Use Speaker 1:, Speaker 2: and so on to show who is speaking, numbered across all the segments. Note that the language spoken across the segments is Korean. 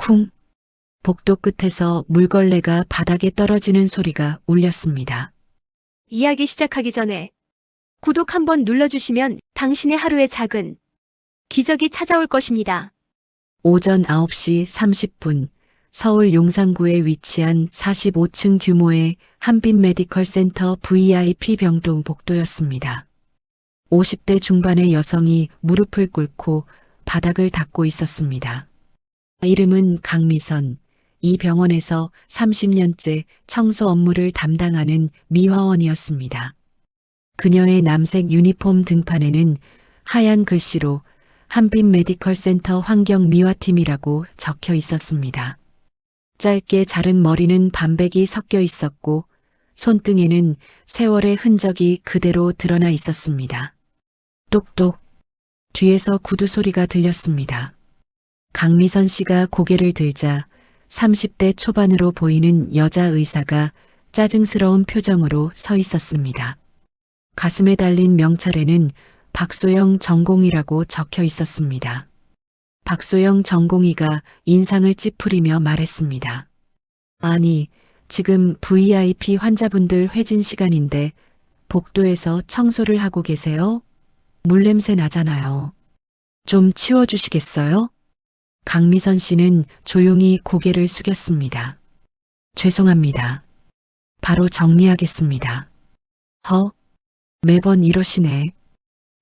Speaker 1: 쿵. 복도 끝에서 물걸레가 바닥에 떨어지는 소리가 울렸습니다.
Speaker 2: 이야기 시작하기 전에 구독 한번 눌러주시면 당신의 하루에 작은 기적이 찾아올 것입니다.
Speaker 1: 오전 9시 30분 서울 용산구에 위치한 45층 규모의 한빛 메디컬 센터 VIP 병동 복도였습니다. 50대 중반의 여성이 무릎을 꿇고 바닥을 닦고 있었습니다. 이름은 강미선. 이 병원에서 30년째 청소 업무를 담당하는 미화원이었습니다. 그녀의 남색 유니폼 등판에는 하얀 글씨로 한빛 메디컬 센터 환경미화팀이라고 적혀 있었습니다. 짧게 자른 머리는 반백이 섞여 있었고 손등에는 세월의 흔적이 그대로 드러나 있었습니다. 똑똑. 뒤에서 구두 소리가 들렸습니다. 강미선 씨가 고개를 들자 30대 초반으로 보이는 여자 의사가 짜증스러운 표정으로 서 있었습니다. 가슴에 달린 명찰에는 박소영 전공의라고 적혀 있었습니다. 박소영 전공의가 인상을 찌푸리며 말했습니다. 아니, 지금 VIP 환자분들 회진 시간인데 복도에서 청소를 하고 계세요? 물냄새 나잖아요. 좀 치워주시겠어요? 강미선 씨는 조용히 고개를 숙였습니다. 죄송합니다. 바로 정리하겠습니다. 매번 이러시네.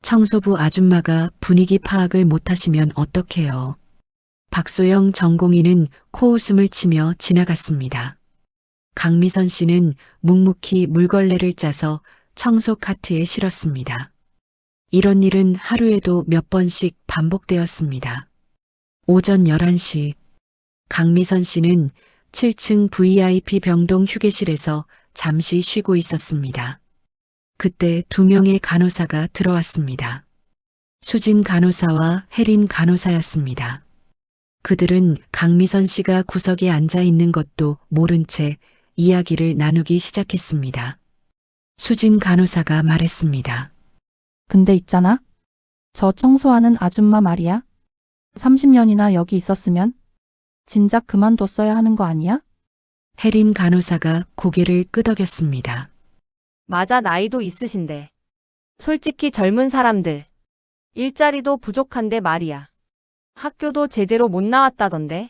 Speaker 1: 청소부 아줌마가 분위기 파악을 못하시면 어떡해요. 박소영 전공의는 코웃음을 치며 지나갔습니다. 강미선 씨는 묵묵히 물걸레를 짜서 청소 카트에 실었습니다. 이런 일은 하루에도 몇 번씩 반복되었습니다. 오전 11시 강미선 씨는 7층 VIP 병동 휴게실에서 잠시 쉬고 있었습니다. 그때 2명의 간호사가 들어왔습니다. 수진 간호사와 혜린 간호사였습니다. 그들은 강미선 씨가 구석에 앉아 있는 것도 모른 채 이야기를 나누기 시작했습니다. 수진 간호사가 말했습니다.
Speaker 3: 근데 있잖아. 저 청소하는 아줌마 말이야. 30년이나 여기 있었으면 진작 그만뒀어야 하는 거 아니야?
Speaker 1: 혜린 간호사가 고개를 끄덕였습니다.
Speaker 4: 맞아, 나이도 있으신데. 솔직히 젊은 사람들. 일자리도 부족한데 말이야. 학교도 제대로 못 나왔다던데.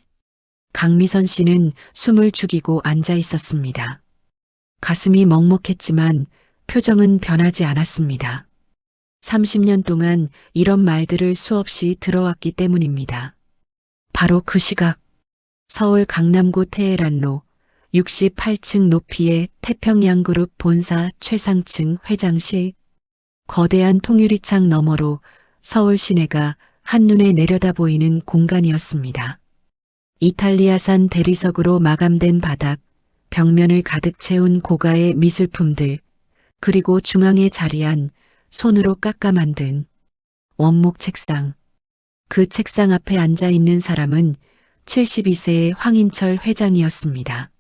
Speaker 1: 강미선 씨는 숨을 죽이고 앉아 있었습니다. 가슴이 먹먹했지만 표정은 변하지 않았습니다. 30년 동안 이런 말들을 수없이 들어왔기 때문입니다. 바로 그 시각, 서울 강남구 테헤란로 68층 높이의 태평양그룹 본사 최상층 회장실, 거대한 통유리창 너머로 서울 시내가 한눈에 내려다 보이는 공간이었습니다. 이탈리아산 대리석으로 마감된 바닥, 벽면을 가득 채운 고가의 미술품들, 그리고 중앙에 자리한 손으로 깎아 만든 원목 책상. 그 책상 앞에 앉아 있는 사람은 72세의 황인철 회장이었습니다.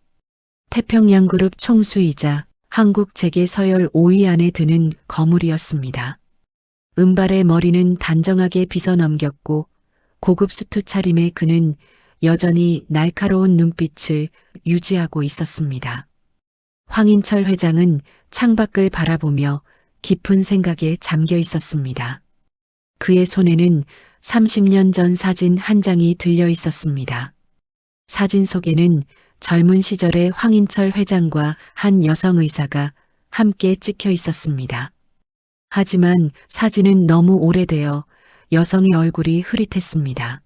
Speaker 1: 태평양그룹 총수이자 한국 재계 서열 5위 안에 드는 거물이었습니다. 은발의 머리는 단정하게 빗어 넘겼고 고급 수트 차림의 그는 여전히 날카로운 눈빛을 유지하고 있었습니다. 황인철 회장은 창밖을 바라보며 깊은 생각에 잠겨 있었습니다. 그의 손에는 30년 전 사진 한 장이 들려 있었습니다. 사진 속에는 젊은 시절의 황인철 회장과 한 여성 의사가 함께 찍혀 있었습니다. 하지만 사진은 너무 오래되어 여성의 얼굴이 흐릿했습니다.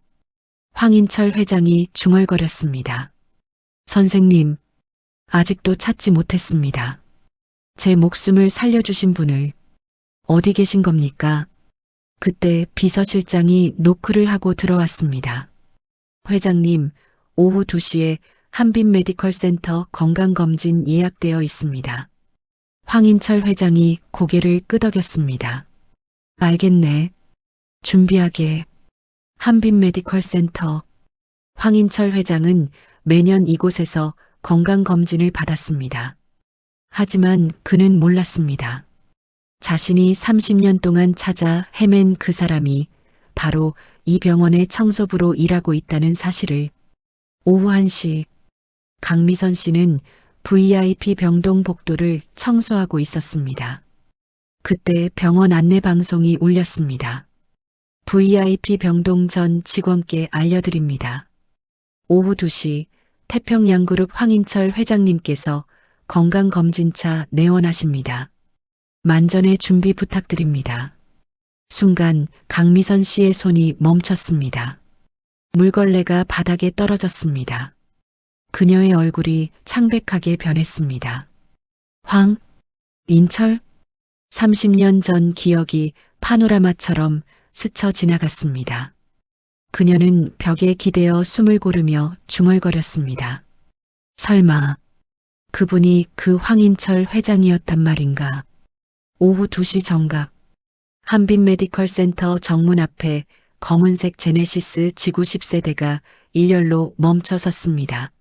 Speaker 1: 황인철 회장이 중얼거렸습니다. 선생님, 아직도 찾지 못했습니다. 제 목숨을 살려주신 분을. 어디 계신 겁니까? 그때 비서실장이 노크를 하고 들어왔습니다. 회장님, 오후 2시에 한빛 메디컬 센터 건강검진 예약되어 있습니다. 황인철 회장이 고개를 끄덕였습니다. 알겠네. 준비하게. 한빛 메디컬 센터. 황인철 회장은 매년 이곳에서 건강검진을 받았습니다. 하지만 그는 몰랐습니다. 자신이 30년 동안 찾아 헤맨 그 사람이 바로 이 병원의 청소부로 일하고 있다는 사실을. 오후 1시 강미선 씨는 VIP 병동 복도를 청소하고 있었습니다. 그때 병원 안내 방송이 울렸습니다. VIP 병동 전 직원께 알려드립니다. 오후 2시 태평양그룹 황인철 회장님께서 건강검진차 내원하십니다. 만전의 준비 부탁드립니다. 순간 강미선 씨의 손이 멈췄습니다. 물걸레가 바닥에 떨어졌습니다. 그녀의 얼굴이 창백하게 변했습니다. 인철? 30년 전 기억이 파노라마처럼 스쳐 지나갔습니다. 그녀는 벽에 기대어 숨을 고르며 중얼거렸습니다. 설마 그분이 그 황인철 회장이었단 말인가? 오후 2시 정각 한빛 메디컬 센터 정문 앞에 검은색 제네시스 지구 10세대가 일렬로 멈춰 섰습니다.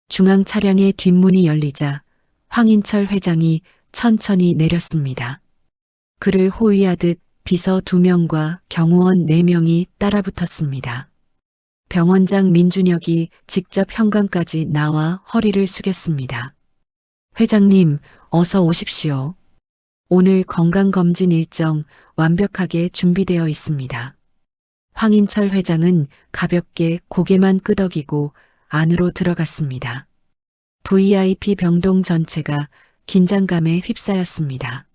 Speaker 1: 중앙 차량의 뒷문이 열리자 황인철 회장이 천천히 내렸습니다. 그를 호위하듯 비서 2명과 경호원 4명이 따라붙었습니다. 병원장 민준혁이 직접 현관까지 나와 허리를 숙였습니다. 회장님, 어서 오십시오. 오늘 건강검진 일정 완벽하게 준비되어 있습니다. 황인철 회장은 가볍게 고개만 끄덕이고 안으로 들어갔습니다. VIP 병동 전체가 긴장감에 휩싸였습니다.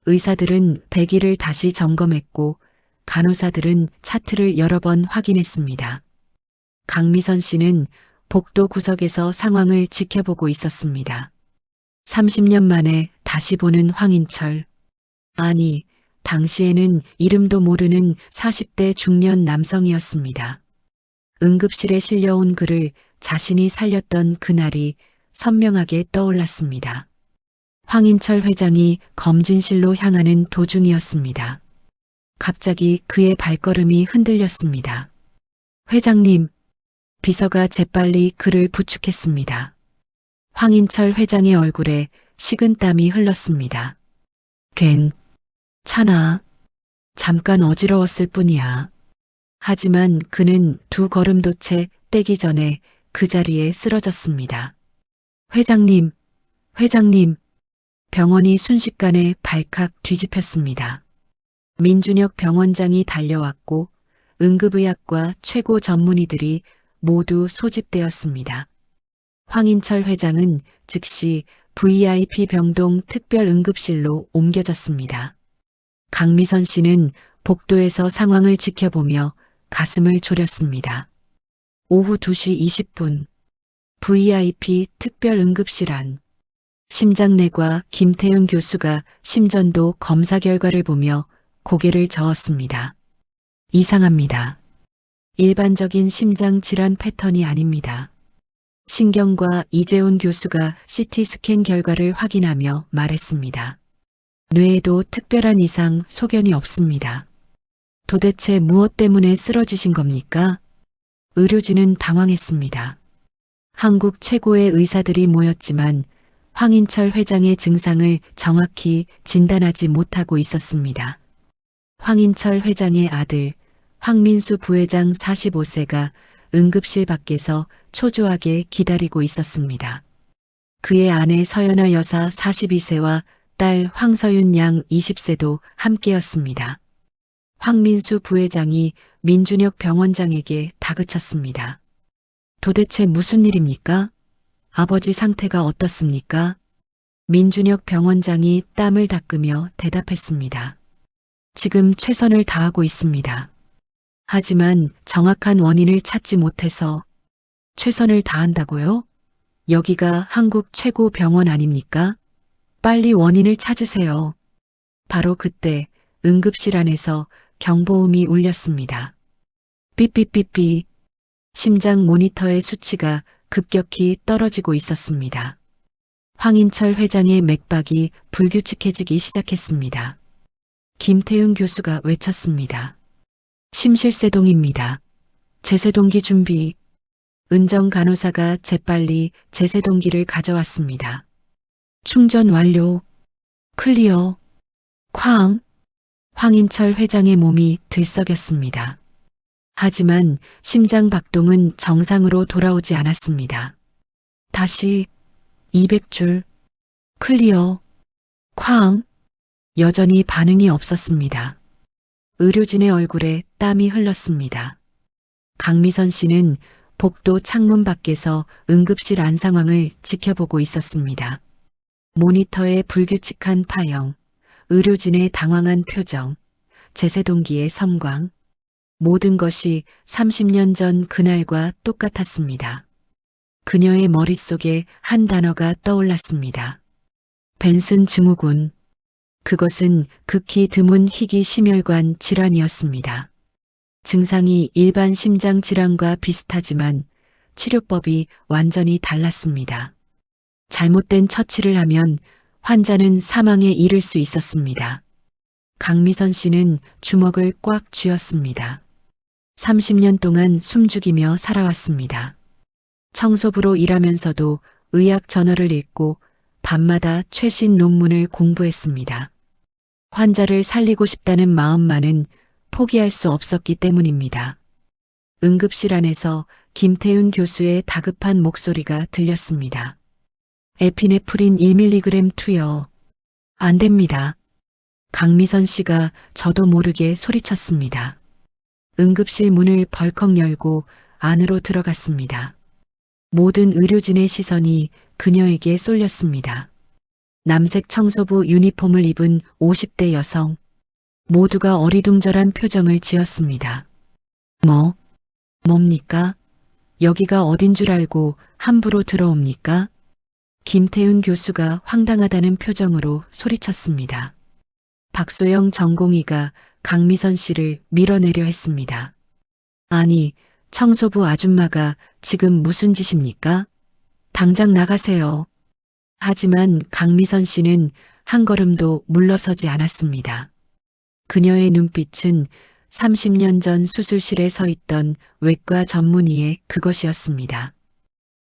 Speaker 1: 의사들은 배기를 다시 점검했고 간호사들은 차트를 여러 번 확인했습니다. 강미선 씨는 복도 구석에서 상황을 지켜보고 있었습니다. 30년 만에 다시 보는 황인철. 아니, 당시에는 이름도 모르는 40대 중년 남성이었습니다. 응급실에 실려온 그를 자신이 살렸던 그날이 선명하게 떠올랐습니다. 황인철 회장이 검진실로 향하는 도중이었습니다. 갑자기 그의 발걸음이 흔들렸습니다. 회장님, 비서가 재빨리 그를 부축했습니다. 황인철 회장의 얼굴에 식은땀이 흘렀습니다. 괜찮아. 잠깐 어지러웠을 뿐이야. 하지만 그는 2걸음도 채 떼기 전에 그 자리에 쓰러졌습니다. 회장님, 병원이 순식간에 발칵 뒤집혔습니다. 민준혁 병원장이 달려왔고 응급의학과 최고 전문의들이 모두 소집되었습니다. 황인철 회장은 즉시 VIP 병동 특별응급실로 옮겨졌습니다. 강미선 씨는 복도에서 상황을 지켜보며 가슴을 졸였습니다. 오후 2시 20분 VIP 특별응급실 안 심장내과 김태윤 교수가 심전도 검사 결과를 보며 고개를 저었습니다. 이상합니다. 일반적인 심장 질환 패턴이 아닙니다. 신경과 이재훈 교수가 CT 스캔 결과를 확인하며 말했습니다. 뇌에도 특별한 이상 소견이 없습니다. 도대체 무엇 때문에 쓰러지신 겁니까? 의료진은 당황했습니다. 한국 최고의 의사들이 모였지만 황인철 회장의 증상을 정확히 진단하지 못하고 있었습니다. 황인철 회장의 아들 황민수 부회장 45세가 응급실 밖에서 초조하게 기다리고 있었습니다. 그의 아내 서연아 여사 42세와 딸 황서윤 양 20세도 함께였습니다. 황민수 부회장이 민준혁 병원장에게 다그쳤습니다. 도대체 무슨 일입니까? 아버지 상태가 어떻습니까? 민준혁 병원장이 땀을 닦으며 대답했습니다. 지금 최선을 다하고 있습니다. 하지만 정확한 원인을 찾지 못해서 최선을 다한다고요? 여기가 한국 최고 병원 아닙니까? 빨리 원인을 찾으세요. 바로 그때 응급실 안에서 경보음이 울렸습니다. 삐삐삐삐. 심장 모니터의 수치가 급격히 떨어지고 있었습니다. 황인철 회장의 맥박이 불규칙해지기 시작했습니다. 김태윤 교수가 외쳤습니다. 심실세동입니다. 제세동기 준비. 은정 간호사가 재빨리 제세동기를 가져왔습니다. 충전 완료. 클리어. 쾅. 황인철 회장의 몸이 들썩였습니다. 하지만 심장 박동은 정상으로 돌아오지 않았습니다. 다시 200줄, 클리어, 쾅, 여전히 반응이 없었습니다. 의료진의 얼굴에 땀이 흘렀습니다. 강미선 씨는 복도 창문 밖에서 응급실 안 상황을 지켜보고 있었습니다. 모니터의 불규칙한 파형, 의료진의 당황한 표정, 제세동기의 섬광, 모든 것이 30년 전 그날과 똑같았습니다. 그녀의 머릿속에 한 단어가 떠올랐습니다. 벤슨 증후군. 그것은 극히 드문 희귀 심혈관 질환이었습니다. 증상이 일반 심장 질환과 비슷하지만 치료법이 완전히 달랐습니다. 잘못된 처치를 하면 환자는 사망에 이를 수 있었습니다. 강미선 씨는 주먹을 꽉 쥐었습니다. 30년 동안 숨죽이며 살아왔습니다. 청소부로 일하면서도 의학 저널을 읽고 밤마다 최신 논문을 공부했습니다. 환자를 살리고 싶다는 마음만은 포기할 수 없었기 때문입니다. 응급실 안에서 김태훈 교수의 다급한 목소리가 들렸습니다. 에피네프린 1mg 투여. 안 됩니다. 강미선 씨가 저도 모르게 소리쳤습니다. 응급실 문을 벌컥 열고 안으로 들어갔습니다. 모든 의료진의 시선이 그녀에게 쏠렸습니다. 남색 청소부 유니폼을 입은 50대 여성. 모두가 어리둥절한 표정을 지었습니다. 뭡니까? 여기가 어딘 줄 알고 함부로 들어옵니까? 김태훈 교수가 황당하다는 표정으로 소리쳤습니다. 박소영 전공의가 강미선 씨를 밀어내려 했습니다. 아니, 청소부 아줌마가 지금 무슨 짓입니까? 당장 나가세요. 하지만 강미선 씨는 한 걸음도 물러서지 않았습니다. 그녀의 눈빛은 30년 전 수술실에 서 있던 외과 전문의의 그것이었습니다.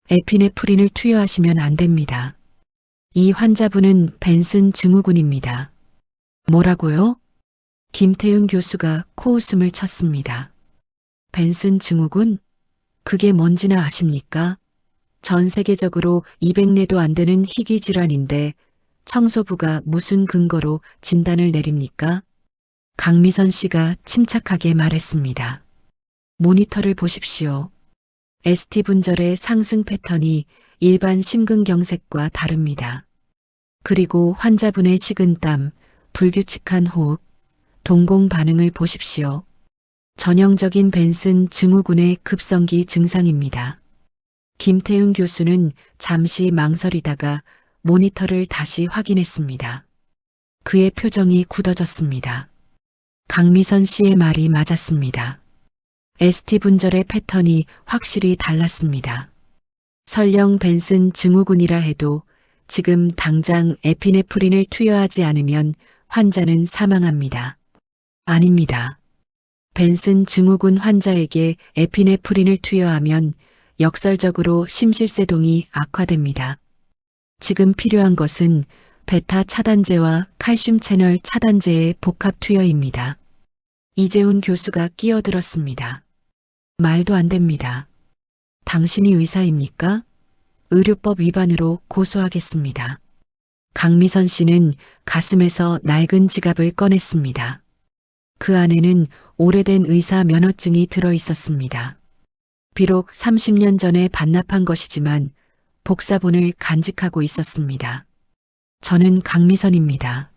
Speaker 1: 에피네프린을 투여하시면 안 됩니다. 이 환자분은 벤슨 증후군입니다. 뭐라고요? 김태훈 교수가 코웃음을 쳤습니다. 벤슨 증후군? 그게 뭔지나 아십니까? 전 세계적으로 200내도 안 되는 희귀 질환인데 청소부가 무슨 근거로 진단을 내립니까? 강미선 씨가 침착하게 말했습니다. 모니터를 보십시오. ST 분절의 상승 패턴이 일반 심근경색과 다릅니다. 그리고 환자분의 식은땀, 불규칙한 호흡, 동공 반응을 보십시오. 전형적인 벤슨 증후군의 급성기 증상입니다. 김태훈 교수는 잠시 망설이다가 모니터를 다시 확인했습니다. 그의 표정이 굳어졌습니다. 강미선 씨의 말이 맞았습니다. ST 분절의 패턴이 확실히 달랐습니다. 설령 벤슨 증후군이라 해도 지금 당장 에피네프린을 투여하지 않으면 환자는 사망합니다. 아닙니다. 벤슨 증후군 환자에게 에피네프린을 투여하면 역설적으로 심실세동이 악화됩니다. 지금 필요한 것은 베타 차단제와 칼슘 채널 차단제의 복합 투여입니다. 이재훈 교수가 끼어들었습니다. 말도 안 됩니다. 당신이 의사입니까? 의료법 위반으로 고소하겠습니다. 강미선 씨는 가슴에서 낡은 지갑을 꺼냈습니다. 그 안에는 오래된 의사 면허증이 들어 있었습니다. 비록 30년 전에 반납한 것이지만 복사본을 간직하고 있었습니다. 저는 강미선입니다.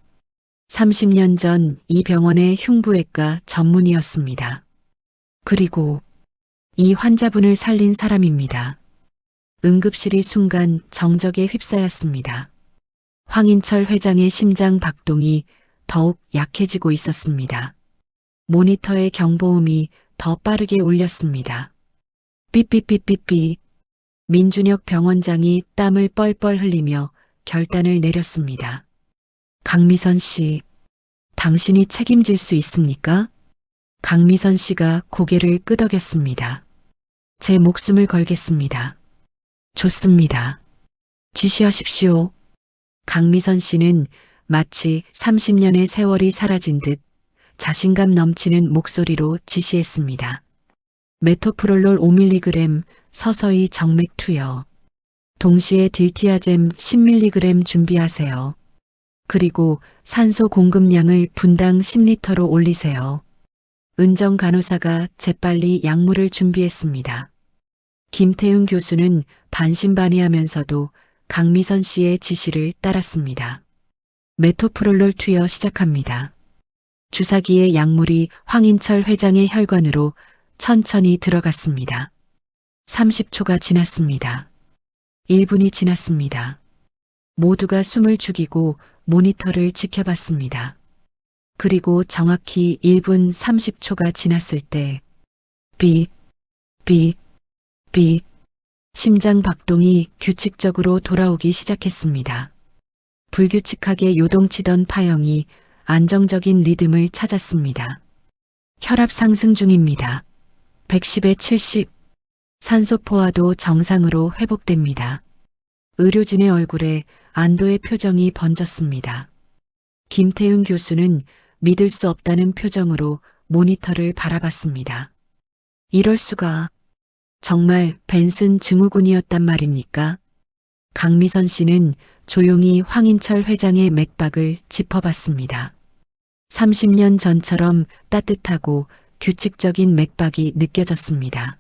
Speaker 1: 30년 전 이 병원의 흉부외과 전문의였습니다. 그리고 이 환자분을 살린 사람입니다. 응급실이 순간 정적에 휩싸였습니다. 황인철 회장의 심장 박동이 더욱 약해지고 있었습니다. 모니터의 경보음이 더 빠르게 울렸습니다. 삐삐삐삐삐. 민준혁 병원장이 땀을 뻘뻘 흘리며 결단을 내렸습니다. 강미선 씨, 당신이 책임질 수 있습니까? 강미선 씨가 고개를 끄덕였습니다. 제 목숨을 걸겠습니다. 좋습니다. 지시하십시오. 강미선 씨는 마치 30년의 세월이 사라진 듯 자신감 넘치는 목소리로 지시했습니다. 메토프롤롤 5mg 서서히 정맥 투여. 동시에 딜티아젬 10mg 준비하세요. 그리고 산소 공급량을 분당 10리터로 올리세요. 은정 간호사가 재빨리 약물을 준비했습니다. 김태훈 교수는 반신반의하면서도 강미선 씨의 지시를 따랐습니다. 메토프롤롤 투여 시작합니다. 주사기의 약물이 황인철 회장의 혈관으로 천천히 들어갔습니다. 30초가 지났습니다. 1분이 지났습니다. 모두가 숨을 죽이고 모니터를 지켜봤습니다. 그리고 정확히 1분 30초가 지났을 때 비, 심장 박동이 규칙적으로 돌아오기 시작했습니다. 불규칙하게 요동치던 파형이 안정적인 리듬을 찾았습니다. 혈압 상승 중입니다. 110에 70. 산소 포화도 정상으로 회복됩니다. 의료진의 얼굴에 안도의 표정이 번졌습니다. 김태훈 교수는 믿을 수 없다는 표정으로 모니터를 바라봤습니다. 이럴 수가. 정말 벤슨 증후군이었단 말입니까? 강미선 씨는 조용히 황인철 회장의 맥박을 짚어봤습니다. 30년 전처럼 따뜻하고 규칙적인 맥박이 느껴졌습니다.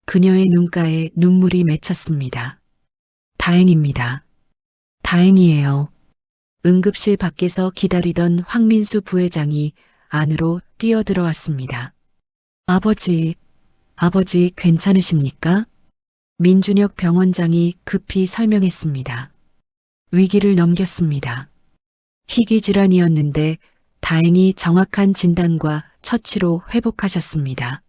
Speaker 1: 그녀의 눈가에 눈물이 맺혔습니다. 다행입니다. 다행이에요. 응급실 밖에서 기다리던 황민수 부회장이 안으로 뛰어들어왔습니다. 아버지 괜찮으십니까? 민준혁 병원장이 급히 설명했습니다. 위기를 넘겼습니다. 희귀질환이었는데 다행히 정확한 진단과 처치로 회복하셨습니다.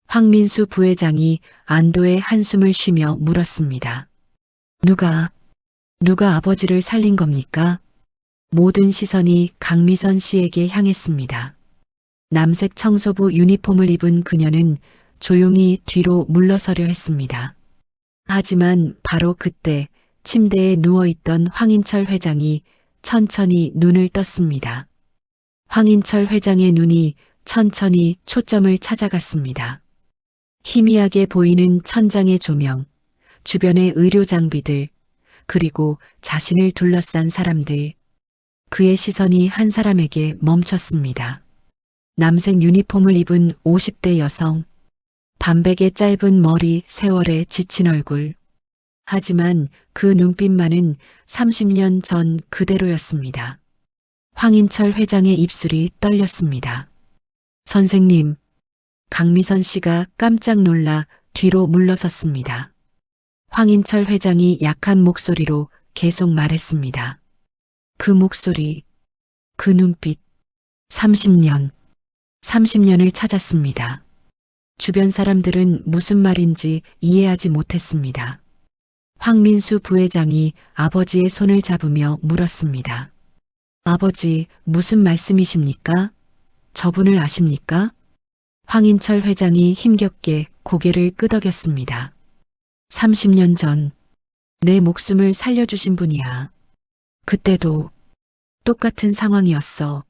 Speaker 1: 황민수 부회장이 안도의 한숨을 쉬며 물었습니다. 누가 아버지를 살린 겁니까? 모든 시선이 강미선 씨에게 향했습니다. 남색 청소부 유니폼을 입은 그녀는 조용히 뒤로 물러서려 했습니다. 하지만 바로 그때 침대에 누워있던 황인철 회장이 천천히 눈을 떴습니다. 황인철 회장의 눈이 천천히 초점을 찾아갔습니다. 희미하게 보이는 천장의 조명, 주변의 의료 장비들, 그리고 자신을 둘러싼 사람들. 그의 시선이 한 사람에게 멈췄습니다. 남색 유니폼을 입은 50대 여성, 반백의 짧은 머리, 세월에 지친 얼굴. 하지만 그 눈빛만은 30년 전 그대로였습니다. 황인철 회장의 입술이 떨렸습니다. 선생님, 강미선 씨가 깜짝 놀라 뒤로 물러섰습니다. 황인철 회장이 약한 목소리로 계속 말했습니다. 그 목소리, 그 눈빛, 30년을 찾았습니다. 주변 사람들은 무슨 말인지 이해하지 못했습니다. 황민수 부회장이 아버지의 손을 잡으며 물었습니다. 아버지, 무슨 말씀이십니까? 저분을 아십니까? 황인철 회장이 힘겹게 고개를 끄덕였습니다. 30년 전 내 목숨을 살려주신 분이야. 그때도 똑같은 상황이었어.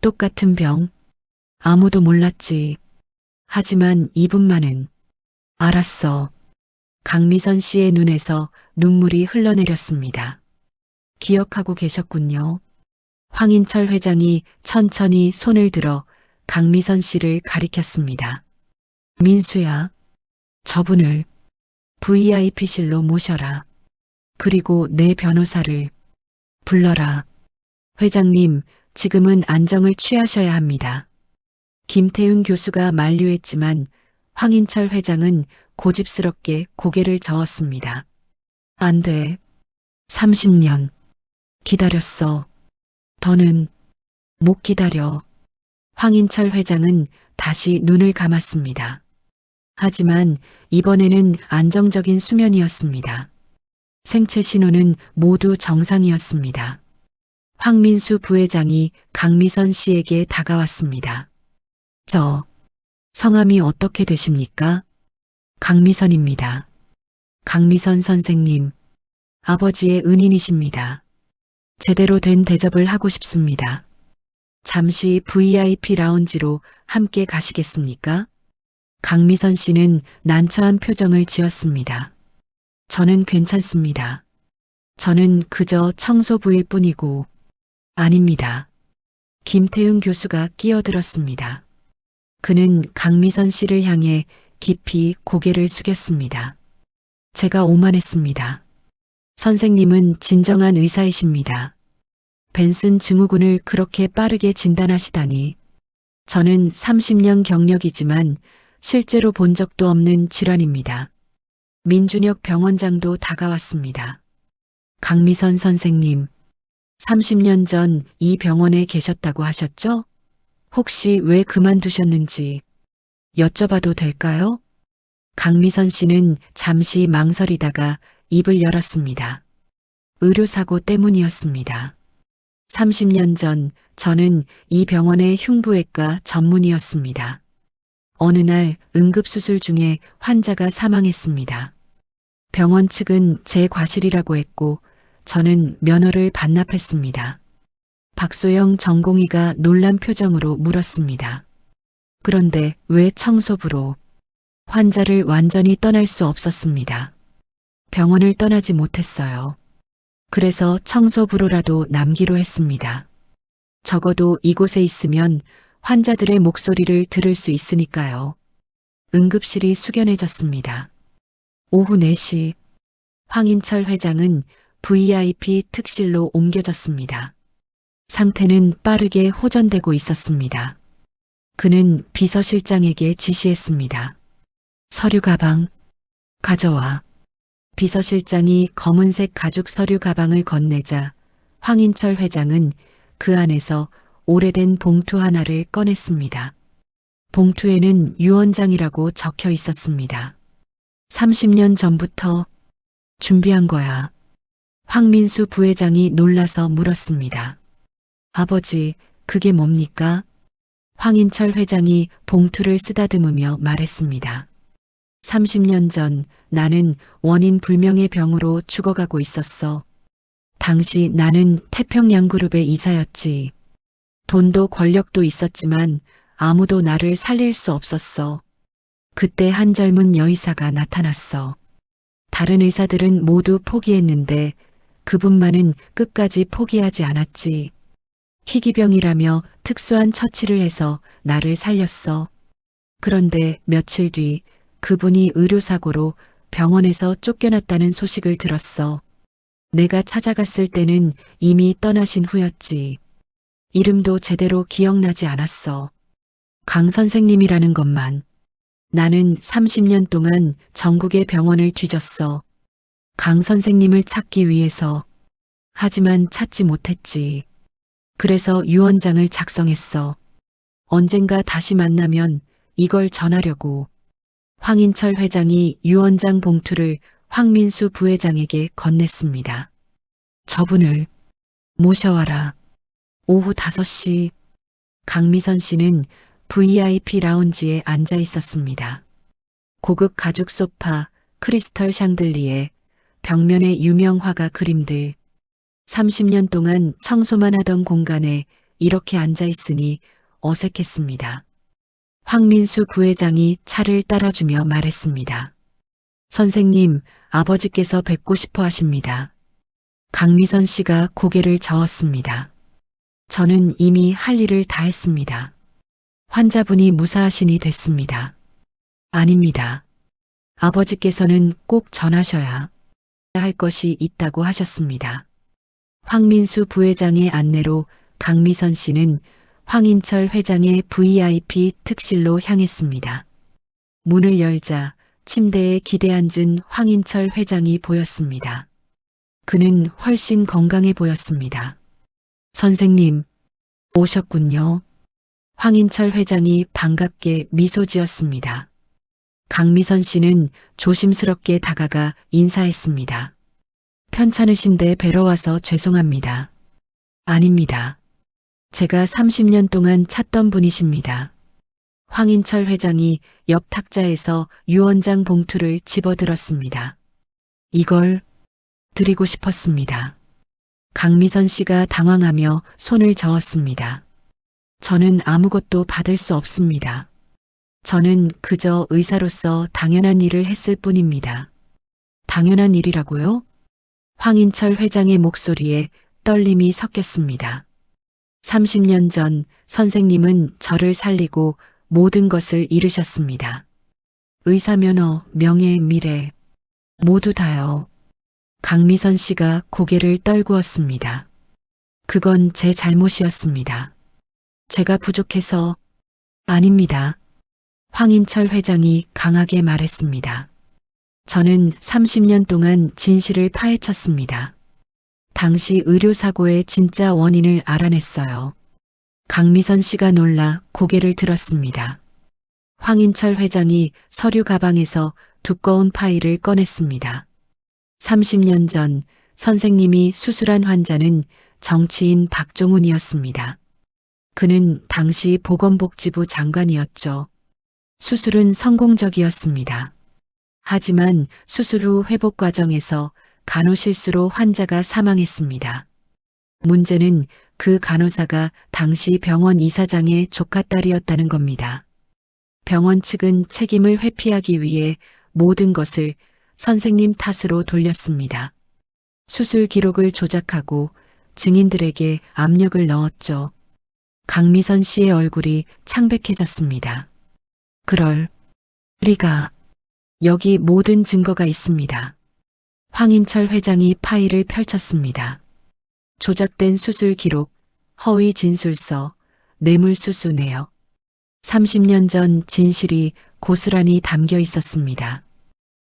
Speaker 1: 똑같은 병. 아무도 몰랐지. 하지만 이분만은 알았어. 강미선 씨의 눈에서 눈물이 흘러내렸습니다. 기억하고 계셨군요. 황인철 회장이 천천히 손을 들어 강미선 씨를 가리켰습니다. 민수야, 저분을 VIP실로 모셔라. 그리고 내 변호사를 불러라. 회장님, 지금은 안정을 취하셔야 합니다. 김태훈 교수가 만류했지만 황인철 회장은 고집스럽게 고개를 저었습니다. 안 돼. 30년 기다렸어. 더는 못 기다려. 황인철 회장은 다시 눈을 감았습니다. 하지만 이번에는 안정적인 수면이었습니다. 생체 신호는 모두 정상이었습니다. 황민수 부회장이 강미선 씨에게 다가왔습니다. 저, 성함이 어떻게 되십니까? 강미선입니다. 강미선 선생님, 아버지의 은인이십니다. 제대로 된 대접을 하고 싶습니다. 잠시 VIP 라운지로 함께 가시겠습니까? 강미선 씨는 난처한 표정을 지었습니다. 저는 괜찮습니다. 저는 그저 청소부일 뿐이고. 아닙니다. 김태훈 교수가 끼어들었습니다. 그는 강미선 씨를 향해 깊이 고개를 숙였습니다. 제가 오만했습니다. 선생님은 진정한 의사이십니다. 벤슨 증후군을 그렇게 빠르게 진단하시다니. 저는 30년 경력이지만 실제로 본 적도 없는 질환입니다. 민준혁 병원장도 다가왔습니다. 강미선 선생님, 30년 전 이 병원에 계셨다고 하셨죠? 혹시 왜 그만두셨는지 여쭤봐도 될까요? 강미선 씨는 잠시 망설이다가 입을 열었습니다. 의료사고 때문이었습니다. 30년 전 저는 이 병원의 흉부외과 전문의였습니다. 어느 날 응급수술 중에 환자가 사망했습니다. 병원 측은 제 과실이라고 했고 저는 면허를 반납했습니다. 박소영 전공의가 놀란 표정으로 물었습니다. 그런데 왜 청소부로? 환자를 완전히 떠날 수 없었습니다. 병원을 떠나지 못했어요. 그래서 청소부로라도 남기로 했습니다. 적어도 이곳에 있으면 환자들의 목소리를 들을 수 있으니까요. 응급실이 숙연해졌습니다. 오후 4시, 황인철 회장은 VIP 특실로 옮겨졌습니다. 상태는 빠르게 호전되고 있었습니다. 그는 비서실장에게 지시했습니다. 서류 가방 가져와. 비서실장이 검은색 가죽 서류 가방을 건네자 황인철 회장은 그 안에서 오래된 봉투 하나를 꺼냈습니다. 봉투에는 유원장이라고 적혀 있었습니다. 30년 전부터 준비한 거야. 황민수 부회장이 놀라서 물었습니다. 아버지, 그게 뭡니까? 황인철 회장이 봉투를 쓰다듬으며 말했습니다. 30년 전 나는 원인 불명의 병으로 죽어가고 있었어. 당시 나는 태평양그룹의 이사였지. 돈도 권력도 있었지만 아무도 나를 살릴 수 없었어. 그때 한 젊은 여의사가 나타났어. 다른 의사들은 모두 포기했는데 그분만은 끝까지 포기하지 않았지. 희귀병이라며 특수한 처치를 해서 나를 살렸어. 그런데 며칠 뒤 그분이 의료사고로 병원에서 쫓겨났다는 소식을 들었어. 내가 찾아갔을 때는 이미 떠나신 후였지. 이름도 제대로 기억나지 않았어. 강 선생님이라는 것만. 나는 30년 동안 전국의 병원을 뒤졌어. 강 선생님을 찾기 위해서. 하지만 찾지 못했지. 그래서 유언장을 작성했어. 언젠가 다시 만나면 이걸 전하려고. 황인철 회장이 유언장 봉투를 황민수 부회장에게 건넸습니다. 저분을 모셔와라. 오후 5시 강미선 씨는 VIP 라운지에 앉아 있었습니다. 고급 가죽 소파, 크리스털 샹들리에, 벽면에 유명 화가 그림들. 30년 동안 청소만 하던 공간에 이렇게 앉아 있으니 어색했습니다. 황민수 부회장이 차를 따라주며 말했습니다. 선생님, 아버지께서 뵙고 싶어 하십니다. 강미선 씨가 고개를 저었습니다. 저는 이미 할 일을 다 했습니다. 환자분이 무사하신이 됐습니다. 아닙니다. 아버지께서는 꼭 전하셔야 할 것이 있다고 하셨습니다. 황민수 부회장의 안내로 강미선 씨는 황인철 회장의 VIP 특실로 향했습니다. 문을 열자 침대에 기대 앉은 황인철 회장이 보였습니다. 그는 훨씬 건강해 보였습니다. 선생님, 오셨군요. 황인철 회장이 반갑게 미소 지었습니다. 강미선 씨는 조심스럽게 다가가 인사했습니다. 편찮으신데 뵈러 와서 죄송합니다. 아닙니다. 제가 30년 동안 찾던 분이십니다. 황인철 회장이 옆 탁자에서 유언장 봉투를 집어들었습니다. 이걸 드리고 싶었습니다. 강미선 씨가 당황하며 손을 저었습니다. 저는 아무것도 받을 수 없습니다. 저는 그저 의사로서 당연한 일을 했을 뿐입니다. 당연한 일이라고요? 황인철 회장의 목소리에 떨림이 섞였습니다. 30년 전 선생님은 저를 살리고 모든 것을 잃으셨습니다. 의사 면허, 명예, 미래, 모두 다요. 강미선 씨가 고개를 떨구었습니다. 그건 제 잘못이었습니다. 제가 부족해서 아닙니다. 황인철 회장이 강하게 말했습니다. 저는 30년 동안 진실을 파헤쳤습니다. 당시 의료사고의 진짜 원인을 알아냈어요. 강미선 씨가 놀라 고개를 들었습니다. 황인철 회장이 서류 가방에서 두꺼운 파일을 꺼냈습니다. 30년 전 선생님이 수술한 환자는 정치인 박종훈이었습니다. 그는 당시 보건복지부 장관이었죠. 수술은 성공적이었습니다. 하지만 수술 후 회복 과정에서 간호실수로 환자가 사망했습니다. 문제는 그 간호사가 당시 병원 이사장의 조카딸이었다는 겁니다. 병원 측은 책임을 회피하기 위해 모든 것을 선생님 탓으로 돌렸습니다. 수술 기록을 조작하고 증인들에게 압력을 넣었죠. 강미선 씨의 얼굴이 창백해졌습니다. 그럴 리가. 여기 모든 증거가 있습니다. 황인철 회장이 파일을 펼쳤습니다. 조작된 수술 기록, 허위 진술서, 뇌물수수 내역. 30년 전 진실이 고스란히 담겨 있었습니다.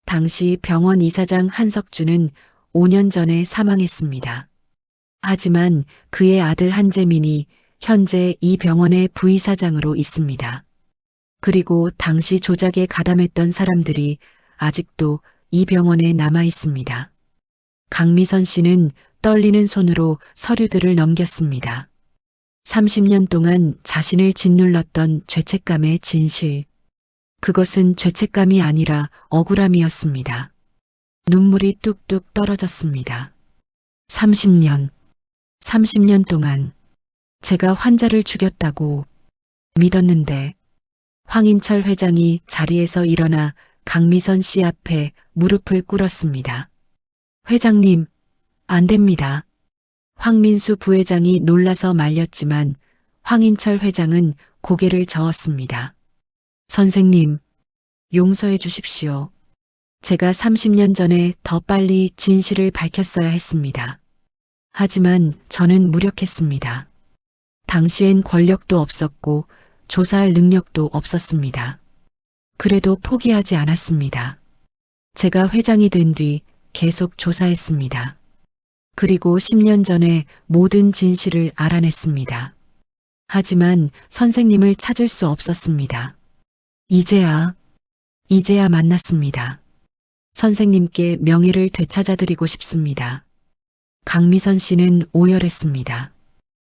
Speaker 1: 당시 병원 이사장 한석주는 5년 전에 사망했습니다. 하지만 그의 아들 한재민이 현재 이 병원의 부이사장으로 있습니다. 그리고 당시 조작에 가담했던 사람들이 아직도 이 병원에 남아 있습니다. 강미선 씨는 떨리는 손으로 서류들을 넘겼습니다. 30년 동안 자신을 짓눌렀던 죄책감의 진실. 그것은 죄책감이 아니라 억울함이었습니다. 눈물이 뚝뚝 떨어졌습니다. 30년 동안 제가 환자를 죽였다고 믿었는데. 황인철 회장이 자리에서 일어나 강미선 씨 앞에 무릎을 꿇었습니다. 회장님, 안 됩니다. 황민수 부회장이 놀라서 말렸지만 황인철 회장은 고개를 저었습니다. 선생님, 용서해 주십시오. 제가 30년 전에 더 빨리 진실을 밝혔어야 했습니다. 하지만 저는 무력했습니다. 당시엔 권력도 없었고 조사할 능력도 없었습니다. 그래도 포기하지 않았습니다. 제가 회장이 된 뒤 계속 조사했습니다. 그리고 10년 전에 모든 진실을 알아냈습니다. 하지만 선생님을 찾을 수 없었습니다. 이제야 만났습니다. 선생님께 명예를 되찾아드리고 싶습니다. 강미선 씨는 오열했습니다.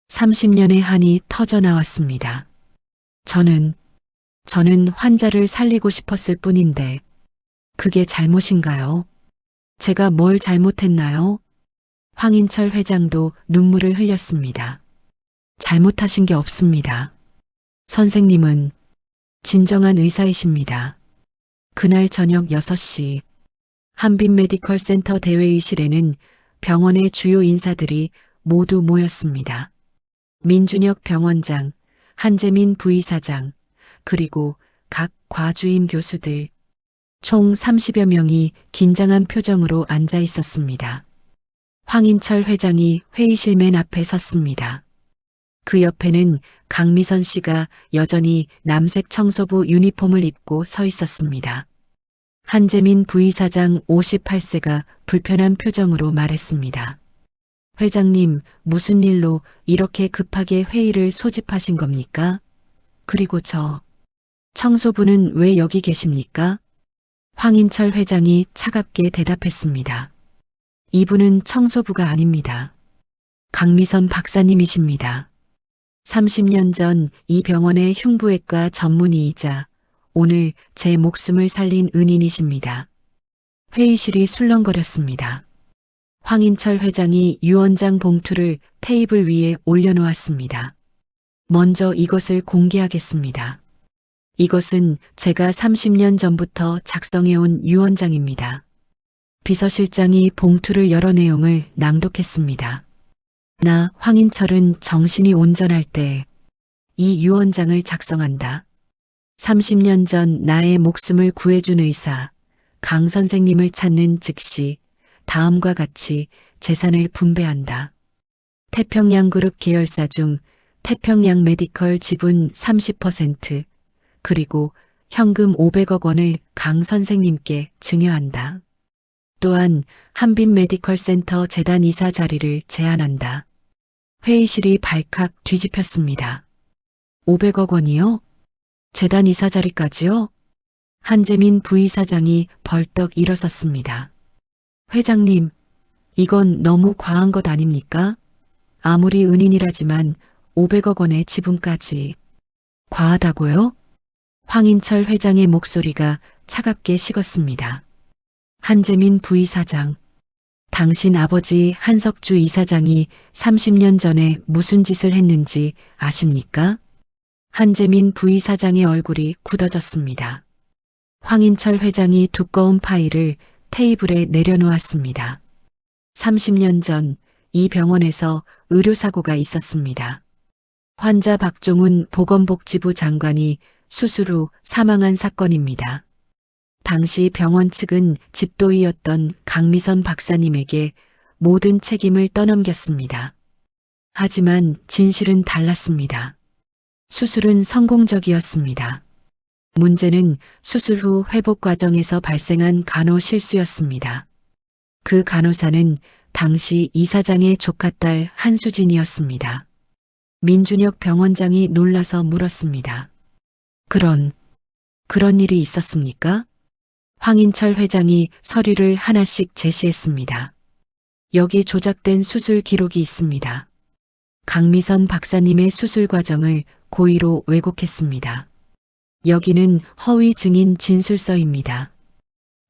Speaker 1: 30년의 한이 터져 나왔습니다. 저는 환자를 살리고 싶었을 뿐인데 그게 잘못인가요? 제가 뭘 잘못했나요? 황인철 회장도 눈물을 흘렸습니다. 잘못하신 게 없습니다. 선생님은 진정한 의사이십니다. 그날 저녁 6시 한빛 메디컬 센터 대회의실에는 병원의 주요 인사들이 모두 모였습니다. 민준혁 병원장, 한재민 부이사장, 그리고 각 과주임 교수들, 총 30여 명이 긴장한 표정으로 앉아 있었습니다. 황인철 회장이 회의실 맨 앞에 섰습니다. 그 옆에는 강미선 씨가 여전히 남색 청소부 유니폼을 입고 서 있었습니다. 한재민 부이사장 58세가 불편한 표정으로 말했습니다. 회장님, 무슨 일로 이렇게 급하게 회의를 소집하신 겁니까? 그리고 청소부는 왜 여기 계십니까? 황인철 회장이 차갑게 대답했습니다. 이분은 청소부가 아닙니다. 강미선 박사님이십니다. 30년 전 이 병원의 흉부외과 전문의이자 오늘 제 목숨을 살린 은인이십니다. 회의실이 술렁거렸습니다. 황인철 회장이 유언장 봉투를 테이블 위에 올려놓았습니다. 먼저 이것을 공개하겠습니다. 이것은 제가 30년 전부터 작성해온 유언장입니다. 비서실장이 봉투를 열어 내용을 낭독했습니다. 나 황인철은 정신이 온전할 때 이 유언장을 작성한다. 30년 전 나의 목숨을 구해준 의사 강 선생님을 찾는 즉시 다음과 같이 재산을 분배한다. 태평양그룹 계열사 중 태평양 메디컬 지분 30% 그리고 현금 500억 원을 강 선생님께 증여한다. 또한 한빈 메디컬 센터 재단 이사 자리를 제안한다. 회의실이 발칵 뒤집혔습니다. 500억 원이요? 재단 이사 자리까지요? 한재민 부이사장이 벌떡 일어섰습니다. 회장님, 이건 너무 과한 것 아닙니까? 아무리 은인이라지만 500억 원의 지분까지. 과하다고요? 황인철 회장의 목소리가 차갑게 식었습니다. 한재민 부이사장, 당신 아버지 한석주 이사장이 30년 전에 무슨 짓을 했는지 아십니까? 한재민 부이사장의 얼굴이 굳어졌습니다. 황인철 회장이 두꺼운 파일을 테이블에 내려놓았습니다. 30년 전 이 병원에서 의료사고가 있었습니다. 환자 박종훈 보건복지부 장관이 수술 후 사망한 사건입니다. 당시 병원 측은 집도의였던 강미선 박사님에게 모든 책임을 떠넘겼습니다. 하지만 진실은 달랐습니다. 수술은 성공적이었습니다. 문제는 수술 후 회복 과정에서 발생한 간호 실수였습니다. 그 간호사는 당시 이사장의 조카딸 한수진이었습니다. 민준혁 병원장이 놀라서 물었습니다. 그런 일이 있었습니까? 황인철 회장이 서류를 하나씩 제시했습니다. 여기 조작된 수술 기록이 있습니다. 강미선 박사님의 수술 과정을 고의로 왜곡했습니다. 여기는 허위 증인 진술서입니다.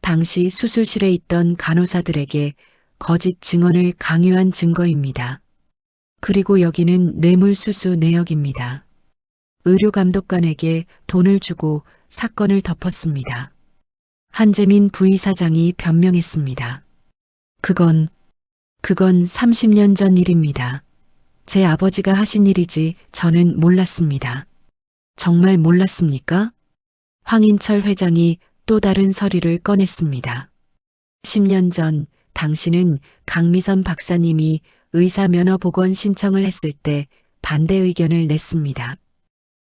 Speaker 1: 당시 수술실에 있던 간호사들에게 거짓 증언을 강요한 증거입니다. 그리고 여기는 뇌물수수 내역입니다. 의료감독관에게 돈을 주고 사건을 덮었습니다. 한재민 부이사장이 변명했습니다. 그건 30년 전 일입니다. 제 아버지가 하신 일이지 저는 몰랐습니다. 정말 몰랐습니까? 황인철 회장이 또 다른 서류를 꺼냈습니다. 10년 전 당신은 강미선 박사님이 의사 면허 복원 신청을 했을 때 반대 의견을 냈습니다.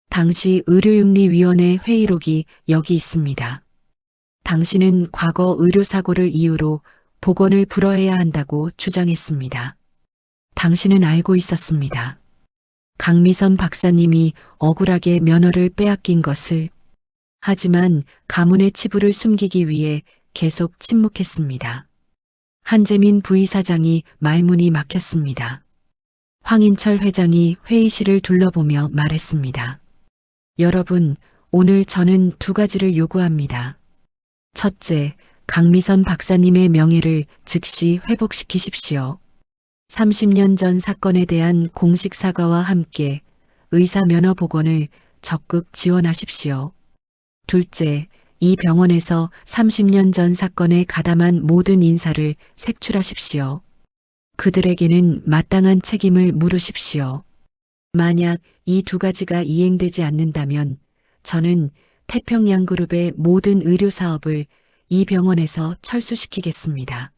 Speaker 1: 당시 의료윤리위원회 회의록이 여기 있습니다. 당신은 과거 의료사고를 이유로 복원을 불허해야 한다고 주장했습니다. 당신은 알고 있었습니다. 강미선 박사님이 억울하게 면허를 빼앗긴 것을. 하지만 가문의 치부를 숨기기 위해 계속 침묵했습니다. 한재민 부이사장이 말문이 막혔습니다. 황인철 회장이 회의실을 둘러보며 말했습니다. 여러분, 오늘 저는 2가지를 요구합니다. 첫째, 강미선 박사님의 명예를 즉시 회복시키십시오. 30년 전 사건에 대한 공식 사과와 함께 의사 면허 복원을 적극 지원하십시오. 둘째, 이 병원에서 30년 전 사건에 가담한 모든 인사를 색출하십시오. 그들에게는 마땅한 책임을 물으십시오. 만약 이 2가지가 이행되지 않는다면 저는 태평양그룹의 모든 의료사업을 이 병원에서 철수시키겠습니다.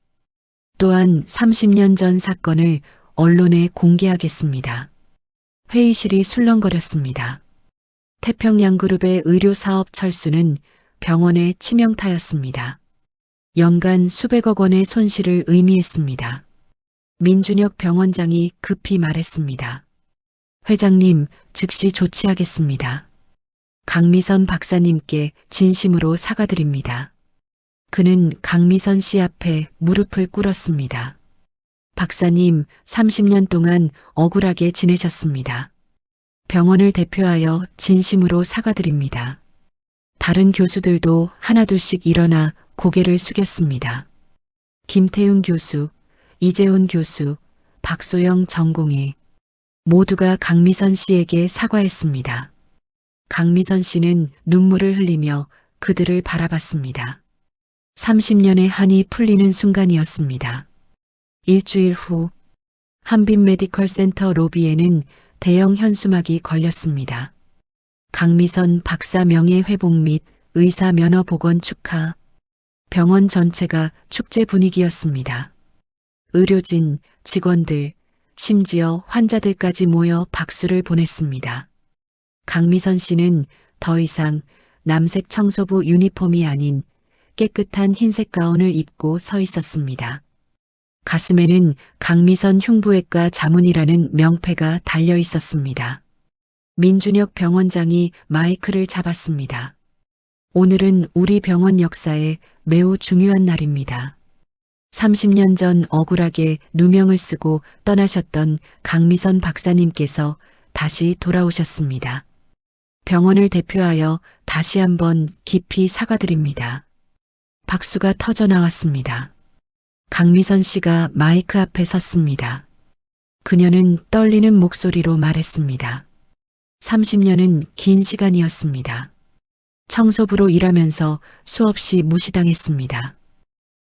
Speaker 1: 또한 30년 전 사건을 언론에 공개하겠습니다. 회의실이 술렁거렸습니다. 태평양그룹의 의료사업 철수는 병원의 치명타였습니다. 연간 수백억 원의 손실을 의미했습니다. 민준혁 병원장이 급히 말했습니다. 회장님, 즉시 조치하겠습니다. 강미선 박사님께 진심으로 사과드립니다. 그는 강미선 씨 앞에 무릎을 꿇었습니다. 박사님, 30년 동안 억울하게 지내셨습니다. 병원을 대표하여 진심으로 사과드립니다. 다른 교수들도 하나둘씩 일어나 고개를 숙였습니다. 김태훈 교수, 이재훈 교수, 박소영 전공의 모두가 강미선 씨에게 사과했습니다. 강미선 씨는 눈물을 흘리며 그들을 바라봤습니다. 30년의 한이 풀리는 순간이었습니다. 일주일 후 한빛 메디컬 센터 로비에는 대형 현수막이 걸렸습니다. 강미선 박사 명예회복 및 의사 면허 복원 축하. 병원 전체가 축제 분위기였습니다. 의료진, 직원들, 심지어 환자들까지 모여 박수를 보냈습니다. 강미선 씨는 더 이상 남색 청소부 유니폼이 아닌 깨끗한 흰색 가운을 입고 서 있었습니다. 가슴에는 강미선 흉부외과 자문이라는 명패가 달려 있었습니다. 민준혁 병원장이 마이크를 잡았습니다. 오늘은 우리 병원 역사에 매우 중요한 날입니다. 30년 전 억울하게 누명을 쓰고 떠나셨던 강미선 박사님께서 다시 돌아오셨습니다. 병원을 대표하여 다시 한번 깊이 사과드립니다. 박수가 터져 나왔습니다. 강미선 씨가 마이크 앞에 섰습니다. 그녀는 떨리는 목소리로 말했습니다. 30년은 긴 시간이었습니다. 청소부로 일하면서 수없이 무시당했습니다.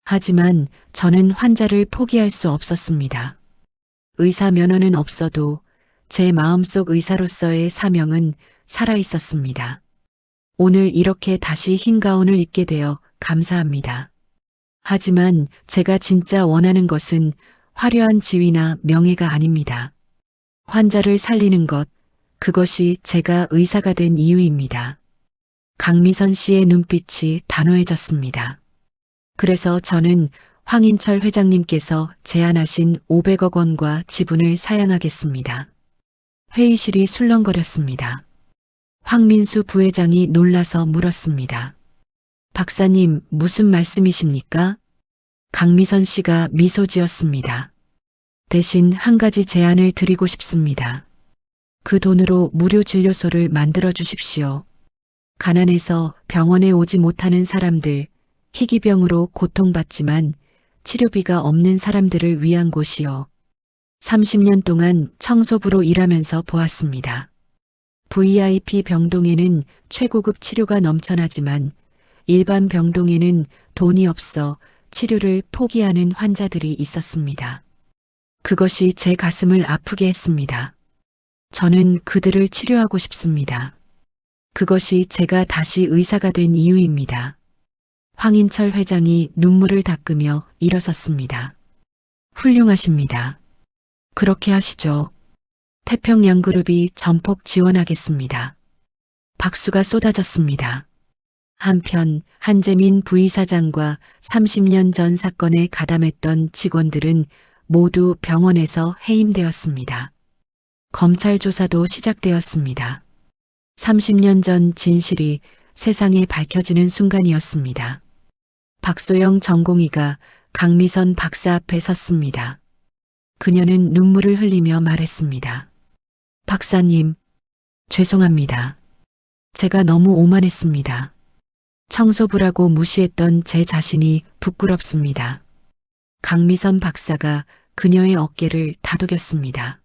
Speaker 1: 하지만 저는 환자를 포기할 수 없었습니다. 의사 면허는 없어도 제 마음속 의사로서의 사명은 살아 있었습니다. 오늘 이렇게 다시 흰 가운을 입게 되어 감사합니다. 하지만 제가 진짜 원하는 것은 화려한 지위나 명예가 아닙니다. 환자를 살리는 것, 그것이 제가 의사가 된 이유입니다. 강미선 씨의 눈빛이 단호해졌습니다. 그래서 저는 황인철 회장님께서 제안하신 500억 원과 지분을 사양하겠습니다. 회의실이 술렁거렸습니다. 황민수 부회장이 놀라서 물었습니다. 박사님, 무슨 말씀이십니까? 강미선 씨가 미소 지었습니다. 대신 한 가지 제안을 드리고 싶습니다. 그 돈으로 무료 진료소를 만들어 주십시오. 가난해서 병원에 오지 못하는 사람들, 희귀병으로 고통받지만 치료비가 없는 사람들을 위한 곳이요. 30년 동안 청소부로 일하면서 보았습니다. VIP 병동에는 최고급 치료가 넘쳐나지만 일반 병동에는 돈이 없어 치료를 포기하는 환자들이 있었습니다. 그것이 제 가슴을 아프게 했습니다. 저는 그들을 치료하고 싶습니다. 그것이 제가 다시 의사가 된 이유입니다. 황인철 회장이 눈물을 닦으며 일어섰습니다. 훌륭하십니다. 그렇게 하시죠. 태평양그룹이 전폭 지원하겠습니다. 박수가 쏟아졌습니다. 한편 한재민 부이사장과 30년 전 사건에 가담했던 직원들은 모두 병원에서 해임되었습니다. 검찰 조사도 시작되었습니다. 30년 전 진실이 세상에 밝혀지는 순간이었습니다. 박소영 전공의가 강미선 박사 앞에 섰습니다. 그녀는 눈물을 흘리며 말했습니다. 박사님, 죄송합니다. 제가 너무 오만했습니다. 청소부라고 무시했던 제 자신이 부끄럽습니다. 강미선 박사가 그녀의 어깨를 다독였습니다.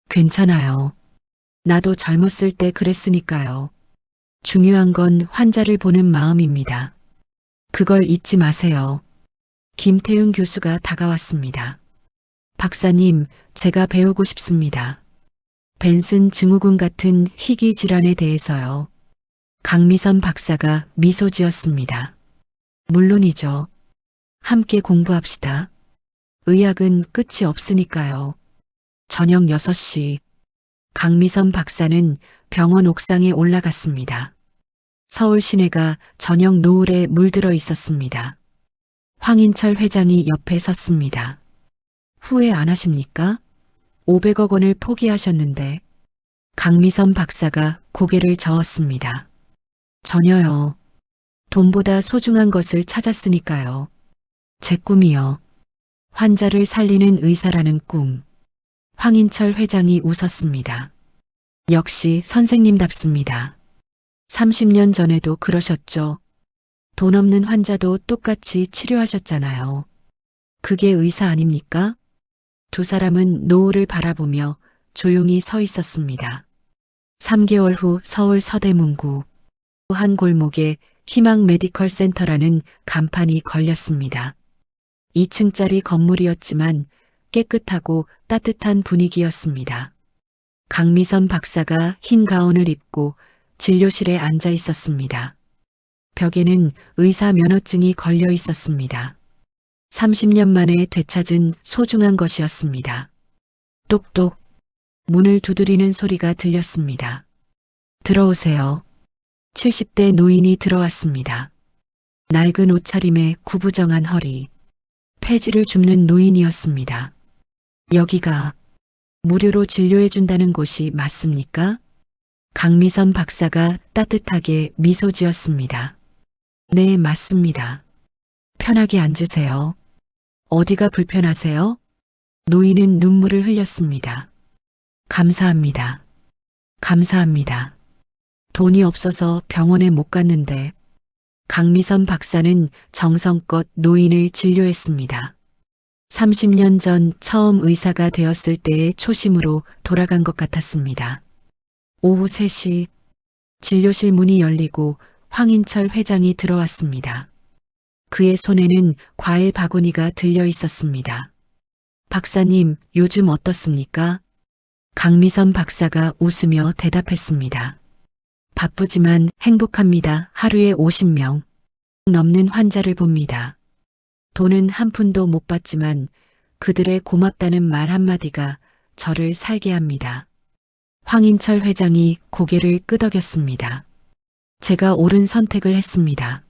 Speaker 1: 괜찮아요. 나도 젊었을 때 그랬으니까요. 중요한 건 환자를 보는 마음입니다. 그걸 잊지 마세요. 김태훈 교수가 다가왔습니다. 박사님, 제가 배우고 싶습니다. 벤슨 증후군 같은 희귀 질환에 대해서요. 강미선 박사가 미소 지었습니다. 물론이죠. 함께 공부합시다. 의학은 끝이 없으니까요. 저녁 6시. 강미선 박사는 병원 옥상에 올라갔습니다. 서울 시내가 저녁 노을에 물들어 있었습니다. 황인철 회장이 옆에 섰습니다. 후회 안 하십니까? 500억 원을 포기하셨는데. 강미선 박사가 고개를 저었습니다. 전혀요. 돈보다 소중한 것을 찾았으니까요. 제 꿈이요. 환자를 살리는 의사라는 꿈. 황인철 회장이 웃었습니다. 역시 선생님답습니다. 30년 전에도 그러셨죠. 돈 없는 환자도 똑같이 치료하셨잖아요. 그게 의사 아닙니까? 두 사람은 노을을 바라보며 조용히 서 있었습니다. 3개월 후 서울 서대문구 한 골목에 희망 메디컬 센터라는 간판이 걸렸습니다. 2층짜리 건물이었지만 깨끗하고 따뜻한 분위기였습니다. 강미선 박사가 흰 가운을 입고 진료실에 앉아 있었습니다. 벽에는 의사 면허증이 걸려 있었습니다. 30년 만에 되찾은 소중한 것이었습니다. 똑똑. 문을 두드리는 소리가 들렸습니다. 들어오세요. 70대 노인이 들어왔습니다. 낡은 옷차림에 구부정한 허리, 폐지를 줍는 노인이었습니다. 여기가 무료로 진료해준다는 곳이 맞습니까? 강미선 박사가 따뜻하게 미소 지었습니다. 네, 맞습니다. 편하게 앉으세요. 어디가 불편하세요? 노인은 눈물을 흘렸습니다. 감사합니다. 감사합니다. 돈이 없어서 병원에 못 갔는데 강미선 박사는 정성껏 노인을 진료했습니다. 30년 전 처음 의사가 되었을 때의 초심으로 돌아간 것 같았습니다. 오후 3시 진료실 문이 열리고 황인철 회장이 들어왔습니다. 그의 손에는 과일 바구니가 들려 있었습니다. 박사님, 요즘 어떻습니까? 강미선 박사가 웃으며 대답했습니다. 바쁘지만 행복합니다. 하루에 50명 넘는 환자를 봅니다. 돈은 한 푼도 못 받지만 그들의 고맙다는 말 한마디가 저를 살게 합니다. 황인철 회장이 고개를 끄덕였습니다. 제가 옳은 선택을 했습니다.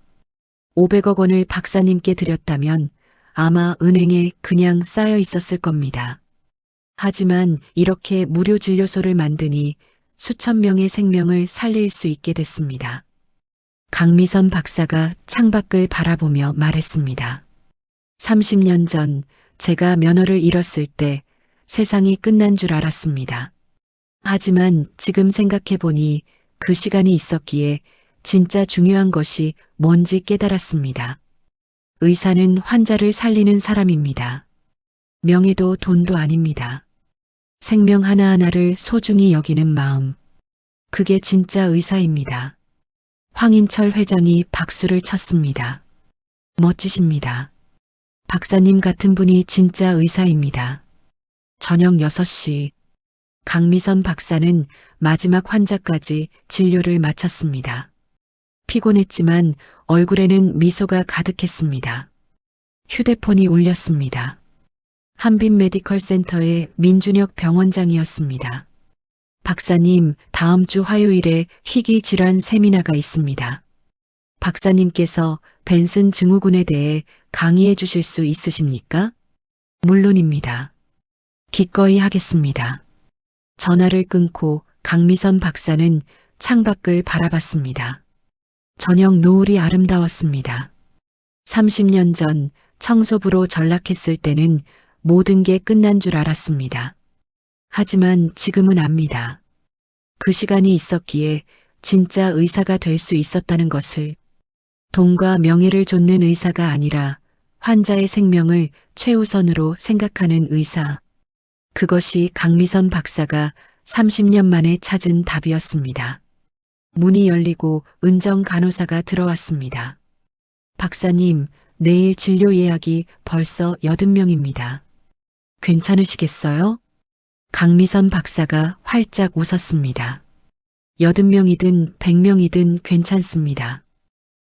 Speaker 1: 500억 원을 박사님께 드렸다면 아마 은행에 그냥 쌓여 있었을 겁니다. 하지만 이렇게 무료 진료소를 만드니 수천 명의 생명을 살릴 수 있게 됐습니다. 강미선 박사가 창밖을 바라보며 말했습니다. 30년 전 제가 면허를 잃었을 때 세상이 끝난 줄 알았습니다. 하지만 지금 생각해보니 그 시간이 있었기에 진짜 중요한 것이 뭔지 깨달았습니다. 의사는 환자를 살리는 사람입니다. 명예도 돈도 아닙니다. 생명 하나하나를 소중히 여기는 마음. 그게 진짜 의사입니다. 황인철 회장이 박수를 쳤습니다. 멋지십니다. 박사님 같은 분이 진짜 의사입니다. 저녁 6시 강미선 박사는 마지막 환자까지 진료를 마쳤습니다. 피곤했지만 얼굴에는 미소가 가득했습니다. 휴대폰이 울렸습니다. 한빛 메디컬 센터의 민준혁 병원장이었습니다. 박사님, 다음 주 화요일에 희귀 질환 세미나가 있습니다. 박사님께서 벤슨 증후군에 대해 강의해 주실 수 있으십니까? 물론입니다. 기꺼이 하겠습니다. 전화를 끊고 강미선 박사는 창밖을 바라봤습니다. 저녁 노을이 아름다웠습니다. 30년 전 청소부로 전락했을 때는 모든 게 끝난 줄 알았습니다. 하지만 지금은 압니다. 그 시간이 있었기에 진짜 의사가 될 수 있었다는 것을. 돈과 명예를 좇는 의사가 아니라 환자의 생명을 최우선으로 생각하는 의사. 그것이 강미선 박사가 30년 만에 찾은 답이었습니다. 문이 열리고 은정 간호사가 들어왔습니다. 박사님, 내일 진료 예약이 벌써 80명입니다. 괜찮으시겠어요? 강미선 박사가 활짝 웃었습니다. 80명이든 100명이든 괜찮습니다.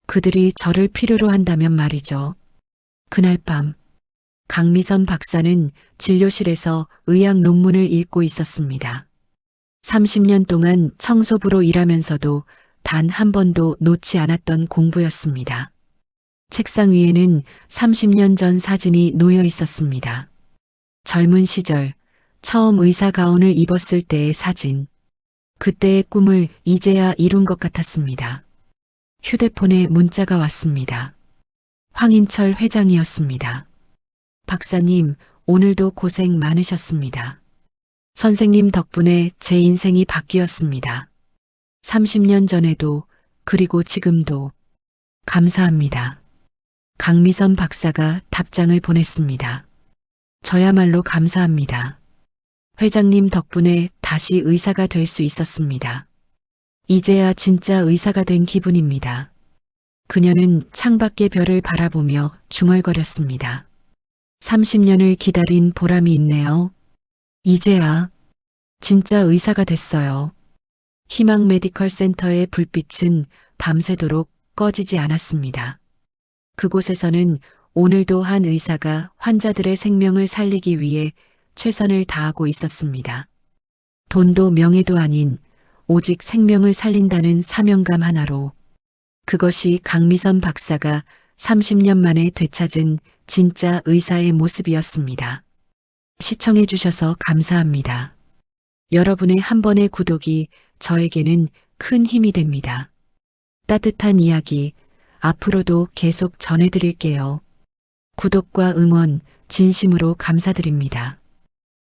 Speaker 1: 그들이 저를 필요로 한다면 말이죠. 그날 밤 강미선 박사는 진료실에서 의학 논문을 읽고 있었습니다. 30년 동안 청소부로 일하면서도 단 한 번도 놓지 않았던 공부였습니다. 책상 위에는 30년 전 사진이 놓여 있었습니다. 젊은 시절 처음 의사 가운을 입었을 때의 사진. 그때의 꿈을 이제야 이룬 것 같았습니다. 휴대폰에 문자가 왔습니다. 황인철 회장이었습니다. 박사님, 오늘도 고생 많으셨습니다. 선생님 덕분에 제 인생이 바뀌었습니다. 30년 전에도 그리고 지금도 감사합니다. 강미선 박사가 답장을 보냈습니다. 저야말로 감사합니다. 회장님 덕분에 다시 의사가 될 수 있었습니다. 이제야 진짜 의사가 된 기분입니다. 그녀는 창밖의 별을 바라보며 중얼거렸습니다. 30년을 기다린 보람이 있네요. 이제야 진짜 의사가 됐어요. 희망 메디컬 센터의 불빛은 밤새도록 꺼지지 않았습니다. 그곳에서는 오늘도 한 의사가 환자들의 생명을 살리기 위해 최선을 다하고 있었습니다. 돈도 명예도 아닌 오직 생명을 살린다는 사명감 하나로 그것이 강미선 박사가 30년 만에 되찾은 진짜 의사의 모습이었습니다. 시청해 주셔서 감사합니다. 여러분의 한 번의 구독이 저에게는 큰 힘이 됩니다. 따뜻한 이야기 앞으로도 계속 전해드릴게요. 구독과 응원 진심으로 감사드립니다.